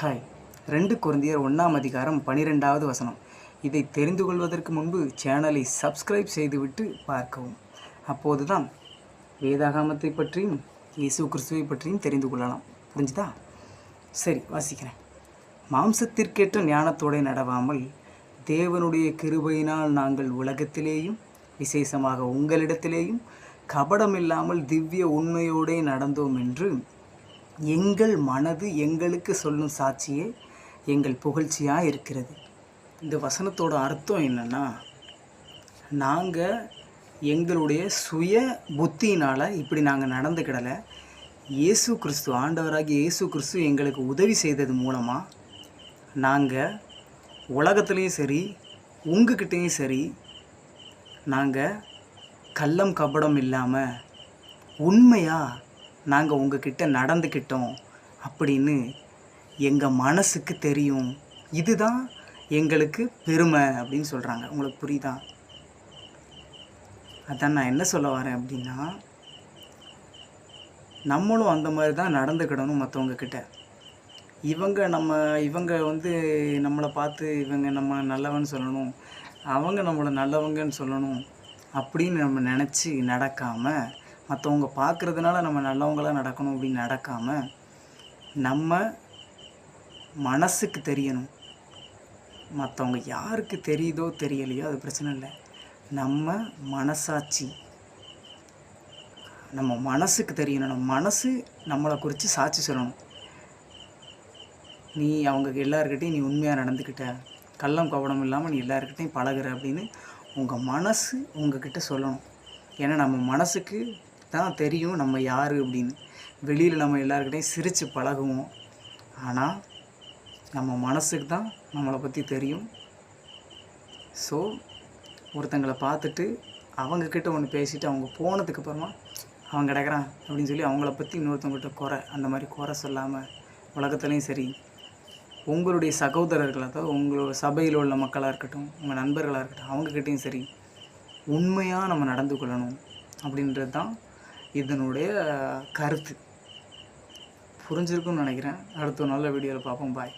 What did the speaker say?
Hi 2 கொரிந்தியர் 1ஆம் அதிகாரம் 12வது வசனம். இதை தெரிந்து கொள்வதற்கு முன்பு சேனலை சப்ஸ்கிரைப் செய்துவிட்டு பார்க்கவும். அப்போதுதான் வேதாகமத்தை பற்றியும் இயேசு கிறிஸ்துவை பற்றியும் தெரிந்து கொள்ளலாம். புரிஞ்சுதா? சரி, வாசிக்கிறேன். மாம்சத்திற்கேற்ற ஞானத்தோடு நடவாமல் தேவனுடைய கிருபையினால் நாங்கள் உலகத்திலேயும் விசேஷமாக உங்களிடத்திலேயும் கபடமில்லாமல் திவ்ய உண்மையோடே நடந்தோம் என்று எங்கள் மனது எங்களுக்கு சொல்லும் சாட்சியே எங்கள் புகழ்ச்சியாக இருக்கிறது. இந்த வசனத்தோட அர்த்தம் என்னென்னா, நாங்கள் எங்களுடைய சுய புத்தியினால் இப்படி நாங்கள் நடந்துக்கிடலை. இயேசு கிறிஸ்து, ஆண்டவராகிய இயேசு கிறிஸ்து எங்களுக்கு உதவி செய்தது மூலமாக நாங்கள் உலகத்துலேயும் சரி உங்ககிட்டையும் சரி நாங்கள் கள்ளம் கபடம் இல்லாமல் உண்மையாக நாங்கள் உங்ககிட்ட நடந்துக்கிட்டோம் அப்படின்னு எங்கள் மனசுக்கு தெரியும். இதுதான் எங்களுக்கு பெருமை அப்படின்னு சொல்கிறாங்க. உங்களுக்கு புரியுதா? அதான் நான் என்ன சொல்ல வரேன் அப்படின்னா, நம்மளும் அந்த மாதிரி தான் நடந்துக்கிடணும் மற்றவங்கக்கிட்ட. இவங்க வந்து நம்மளை பார்த்து இவங்க நம்ம நல்லவன்னு சொல்லணும், அவங்க நம்மளை நல்லவங்கன்னு சொல்லணும் அப்படின்னு நம்ம நினச்சி நடக்காமல், மற்றவங்க பார்க்குறதுனால நம்ம நல்லவங்களாக நடக்கணும் அப்படின்னு நடக்காமல், நம்ம மனசுக்கு தெரியணும். மற்றவங்க யாருக்கு தெரியுதோ தெரியலையோ அது பிரச்சனை இல்லை. நம்ம மனசாட்சி, நம்ம மனசுக்கு தெரியணும். நம்ம மனசு நம்மளை குறித்து சாட்சி சொல்லணும். நீ அவங்க எல்லாருக்கிட்டையும் நீ உண்மையாக நடந்துக்கிட்ட, கள்ளம் கபடம் இல்லாமல் நீ எல்லாருக்கிட்டையும் பழகுற அப்படின்னு உங்கள் மனசு உங்ககிட்ட சொல்லணும். ஏன்னா நம்ம மனசுக்கு தான் தெரியும் நம்ம யார் அப்படின்னு. வெளியில் நம்ம எல்லாருக்கிட்டையும் சிரித்து பழகுவோம், ஆனால் நம்ம மனசுக்கு தான் நம்மளை பற்றி தெரியும். ஸோ ஒருத்தங்களை பார்த்துட்டு அவங்கக்கிட்ட ஒன்று பேசிவிட்டு அவங்க போனதுக்கப்புறமா அவன் கிடக்கிறான் அப்படின்னு சொல்லி அவங்கள பற்றி இன்னொருத்தவங்ககிட்ட குறை, அந்த மாதிரி குறை சொல்லாமல் உலகத்துலேயும் சரி உங்களுடைய சகோதரர்கள், அதாவது உங்களோட சபையில் உள்ள மக்களாக இருக்கட்டும், உங்கள் நண்பர்களாக இருக்கட்டும், அவங்கக்கிட்டையும் சரி உண்மையாக நம்ம நடந்து கொள்ளணும் அப்படின்றது தான் இதனுடைய கருத்து. புரிஞ்சிருக்குன்னு நினைக்கிறேன். அடுத்த நல்ல வீடியோவில் பார்ப்போம். பாய்.